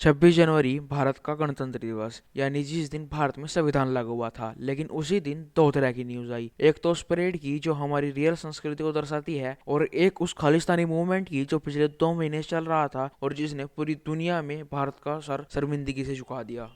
26 जनवरी भारत का गणतंत्र दिवस यानी जिस दिन भारत में संविधान लागू हुआ था। लेकिन उसी दिन दो तरह की न्यूज आई। एक तो उस परेड की जो हमारी रियल संस्कृति को दर्शाती है, और एक उस खालिस्तानी मूवमेंट की जो पिछले 2 महीने से चल रहा था और जिसने पूरी दुनिया में भारत का सर शर्मिंदगी से झुका दिया।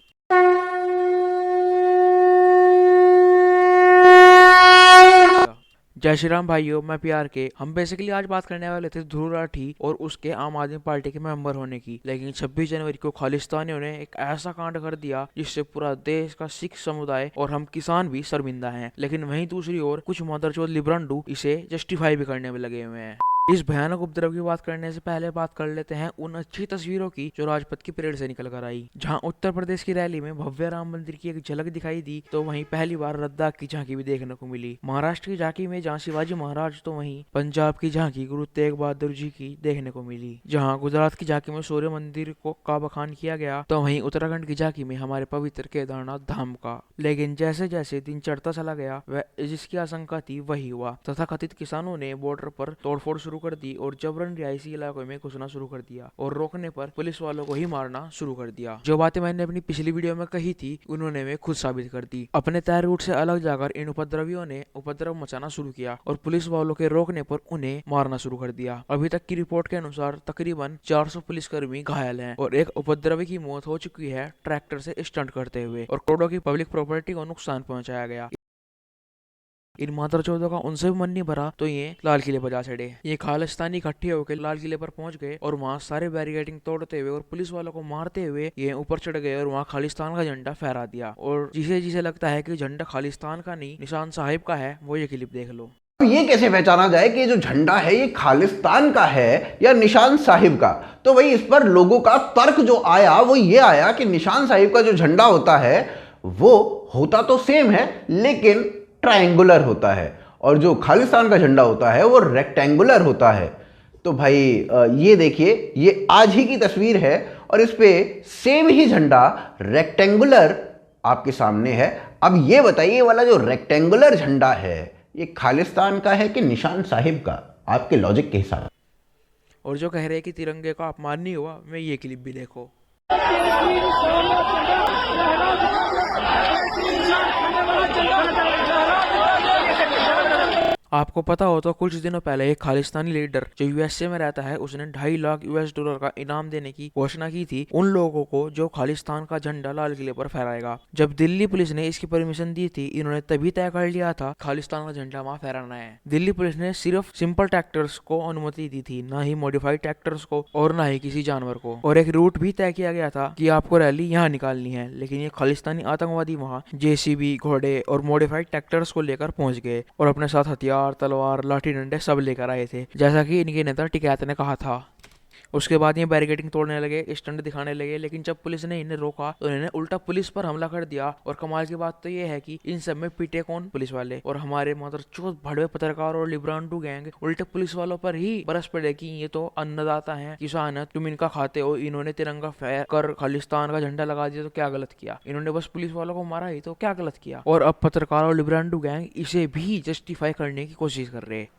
जय श्री राम भाइयों, मैं प्यार के। हम बेसिकली आज बात करने वाले थे ध्रुव राठी और उसके आम आदमी पार्टी के मेंबर होने की। लेकिन 26 जनवरी को खालिस्तानियों ने एक ऐसा कांड कर दिया जिससे पूरा देश का सिख समुदाय और हम किसान भी शर्मिंदा हैं। लेकिन वहीं दूसरी ओर कुछ मदरचोद लिब्रांडू इसे जस्टिफाई भी करने में लगे हुए हैं। इस भयानक उपद्रव की बात करने से पहले बात कर लेते हैं उन अच्छी तस्वीरों की जो राजपथ की परेड से निकल कर आई, जहां उत्तर प्रदेश की रैली में भव्य राम मंदिर की एक झलक दिखाई दी, तो वहीं पहली बार लद्दाख की झांकी भी देखने को मिली। महाराष्ट्र की झांकी में जहां शिवाजी महाराज, तो वहीं पंजाब की झांकी गुरु तेग बहादुर जी की देखने को मिली। जहाँ गुजरात की झांकी में सूर्य मंदिर को का बखान किया गया, तो वहीं उत्तराखंड की झांकी में हमारे पवित्र केदारनाथ धाम का। लेकिन जैसे जैसे दिन चढ़ता चला गया, वह जिसकी आशंका थी वही हुआ। तथा कथित किसानों ने बॉर्डर पर तोड़फोड़ शुरू कर दी और जबरन रिहायशी इलाकों में घुसना शुरू कर दिया और रोकने पर पुलिस वालों को ही मारना शुरू कर दिया। जो बातें मैंने अपनी पिछली वीडियो में कही थी, उन्होंने वे खुद साबित कर दी। अपने तय रूट से अलग जाकर इन उपद्रवियों ने उपद्रव मचाना शुरू किया और पुलिस वालों के रोकने पर उन्हें मारना शुरू कर दिया। अभी तक की रिपोर्ट के अनुसार तकरीबन 400 पुलिसकर्मी घायल हैं और एक उपद्रवी की मौत हो चुकी है ट्रैक्टर से स्टंट करते हुए, और करोड़ों की पब्लिक प्रॉपर्टी को नुकसान पहुंचाया गया। इन मादरचोदों का उनसे भी मन नहीं भरा तो ये लाल किले पर जा चढ़े। ये खालिस्तानी इकट्ठे होकर लाल किले पर पहुंच गए और वहां सारे बैरिकेडिंग तोड़ते हुए और पुलिस वालों को मारते हुए ये ऊपर चढ़ गए और वहां खालिस्तान का झंडा फहरा दिया। और जिसे जिसे लगता है कि झंडा खालिस्तान का नहीं निशान साहिब का है, वो ये क्लिप देख लो। ये कैसे पहचाना जाए कि जो झंडा है ये खालिस्तान का है या निशान साहिब का? तो वही इस पर लोगों का तर्क जो आया वो ये आया कि निशान साहिब का जो झंडा होता है वो होता तो सेम है लेकिन ट्रायंगुलर होता है, और जो खालिस्तान का झंडा होता है वो रेक्टेंगुलर होता है। तो भाई ये देखिए, ये आज ही की तस्वीर है और इस पे सेम ही झंडा रेक्टेंगुलर आपके सामने है। अब ये बताइए, वाला जो रेक्टेंगुलर झंडा है ये खालिस्तान का है कि निशान साहिब का, आपके लॉजिक के हिसाब? और जो कह रहे हैं कि तिरंगे का अपमान नहीं हुआ, मैं ये क्लिप भी देखो। आपको पता हो तो कुछ दिनों पहले एक खालिस्तानी लीडर जो यूएसए में रहता है, उसने $2.5 लाख का इनाम देने की घोषणा की थी उन लोगों को जो खालिस्तान का झंडा लाल किले पर फहराएगा। जब दिल्ली पुलिस ने इसकी परमिशन दी थी, इन्होंने तभी तय कर लिया था खालिस्तान का झंडा वहां फहराना है। दिल्ली पुलिस ने सिर्फ सिंपल ट्रैक्टर्स को अनुमति दी थी, ना ही मॉडिफाइड ट्रैक्टर्स को और ना ही किसी जानवर को। और एक रूट भी तय किया गया था कि आपको रैली यहाँ निकालनी है। लेकिन ये खालिस्तानी आतंकवादी वहाँ जेसीबी, घोड़े और मॉडिफाइड ट्रैक्टर्स को लेकर पहुंच गए और अपने साथ हथियार, तलवार, लाठी डंडे सब लेकर आए थे, जैसा कि इनके नेता टिकैत ने कहा था। उसके बाद ये बैरिकेडिंग तोड़ने लगे, स्टंट दिखाने लगे। लेकिन जब पुलिस ने इन्हें रोका तो इन्होंने उल्टा पुलिस पर हमला कर दिया। और कमाल की बात तो ये है कि इन सब में पीटे कौन? पुलिस वाले। और हमारे मदरचोद भड़वे पत्रकार और लिब्रांडू गैंग उल्टे पुलिस वालों पर ही बरस पड़े कि ये तो अन्नदाता हैं, किसान है, तुम इनका खाते हो। इन्होंने तिरंगा फहरा कर खालिस्तान का झंडा लगा दिया तो क्या गलत किया? इन्होंने बस पुलिस वालों को मारा ही तो क्या गलत किया? और अब पत्रकार और लिब्रांडू गैंग इसे भी जस्टिफाई करने की कोशिश कर रहे हैं।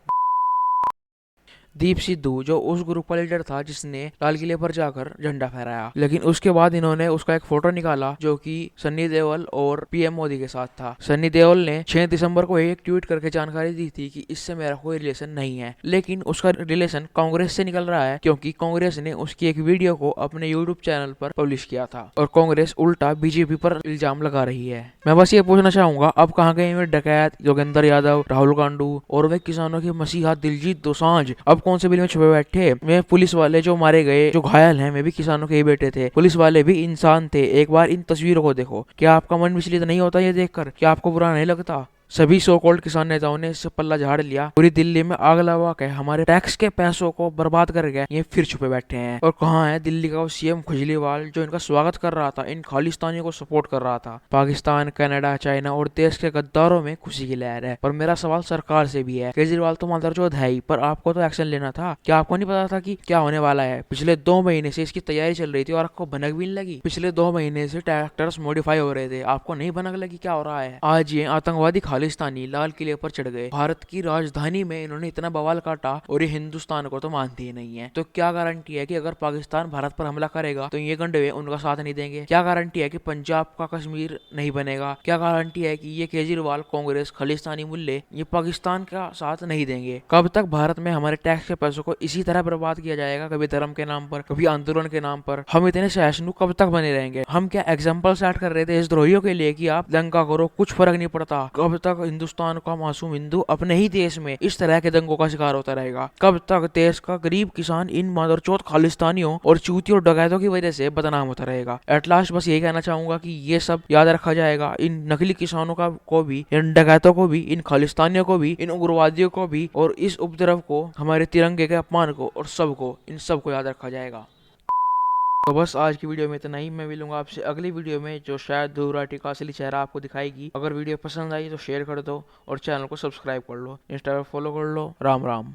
दीप सिद्धू जो उस ग्रुप का लीडर था जिसने लाल किले पर जाकर झंडा फहराया, लेकिन उसके बाद इन्होंने उसका एक फोटो निकाला जो कि सन्नी देओल और पीएम मोदी के साथ था। सन्नी देओल ने 6 दिसंबर को एक ट्वीट करके जानकारी दी थी कि इससे मेरा कोई रिलेशन नहीं है, लेकिन उसका रिलेशन कांग्रेस से निकल रहा है क्योंकि कांग्रेस ने उसकी एक वीडियो को अपने यूट्यूब चैनल पर पब्लिश किया था और कांग्रेस उल्टा बीजेपी पर इल्जाम लगा रही है। मैं बस ये पूछना चाहूंगा, अब कहाँ गए वे डकैत योगेंद्र यादव, राहुल गांडू और वे किसानों के मसीहा दिलजीत दोसांझ? अब कौन से बिल में छुपे बैठे? वे पुलिस वाले जो मारे गए, जो घायल हैं, वे भी किसानों के ही बेटे थे। पुलिस वाले भी इंसान थे। एक बार इन तस्वीरों को देखो, क्या आपका मन विचलित नहीं होता ये देखकर? क्या आपको बुरा नहीं लगता? सभी सो कॉल्ड किसान नेताओं ने इससे पल्ला झाड़ लिया। पूरी दिल्ली में आग लगा के हमारे टैक्स के पैसों को बर्बाद कर गए। ये फिर छुपे बैठे हैं। और कहाँ है दिल्ली का वो सीएम खुजलीवाल जो इनका स्वागत कर रहा था, इन खालिस्तानियों को सपोर्ट कर रहा था? पाकिस्तान, कनाडा, चाइना और देश के गद्दारों में खुशी की लहर है। पर मेरा सवाल सरकार से भी है। केजरीवाल तो मादरचोद है ही, पर आपको तो एक्शन लेना था। क्या आपको नहीं पता था कि क्या होने वाला है? पिछले 2 महीने से इसकी तैयारी चल रही थी और आपको भनक भी नहीं लगी? पिछले 2 महीने से ट्रैक्टर्स मॉडिफाई हो रहे थे, आपको नहीं भनक लगी क्या हो रहा है? आज ये आतंकवादी खालिस्तानी लाल किले पर चढ़ गए। भारत की राजधानी में इन्होंने इतना बवाल काटा और ये हिंदुस्तान को तो मानते ही नहीं है। तो क्या गारंटी है कि अगर पाकिस्तान भारत पर हमला करेगा तो ये गंडवे उनका साथ नहीं देंगे? क्या गारंटी है कि पंजाब का कश्मीर नहीं बनेगा? क्या गारंटी है कि ये केजरीवाल, कांग्रेस, खालिस्तानी मुल्ले ये पाकिस्तान का साथ नहीं देंगे? कब तक भारत में हमारे टैक्स के पैसों को इसी तरह बर्बाद किया जाएगा, कभी धर्म के नाम पर, कभी आंदोलन के नाम पर? हम इतने सहिष्णु कब तक बने रहेंगे? हम क्या एग्जाम्पल सेट कर रहे थे देशद्रोहियों के लिए कि आप दंगा करो, कुछ फर्क नहीं पड़ता? कब तक हिंदुस्तान का मासूम हिंदू अपने ही देश में इस तरह के दंगों का शिकार होता रहेगा? कब तक देश का गरीब किसान इन मादरचोद खालिस्तानियों और चूतियों डकैतों की वजह से बदनाम होता रहेगा? एट लास्ट बस यही कहना चाहूंगा कि ये सब याद रखा जाएगा, इन नकली किसानों का को भी, इन डकैतों को भी, इन खालिस्तानियों को भी, इन उग्रवादियों को भी, और इस उपद्रव को, हमारे तिरंगे के अपमान को, और सबको, इन सबको याद रखा जाएगा। तो बस आज की वीडियो में इतना ही। मैं मिलूंगा आपसे अगली वीडियो में, जो शायद ध्रुव राठी का असली चेहरा आपको दिखाएगी। अगर वीडियो पसंद आई तो शेयर कर दो और चैनल को सब्सक्राइब कर लो, इंस्टा पर फॉलो कर लो। राम राम।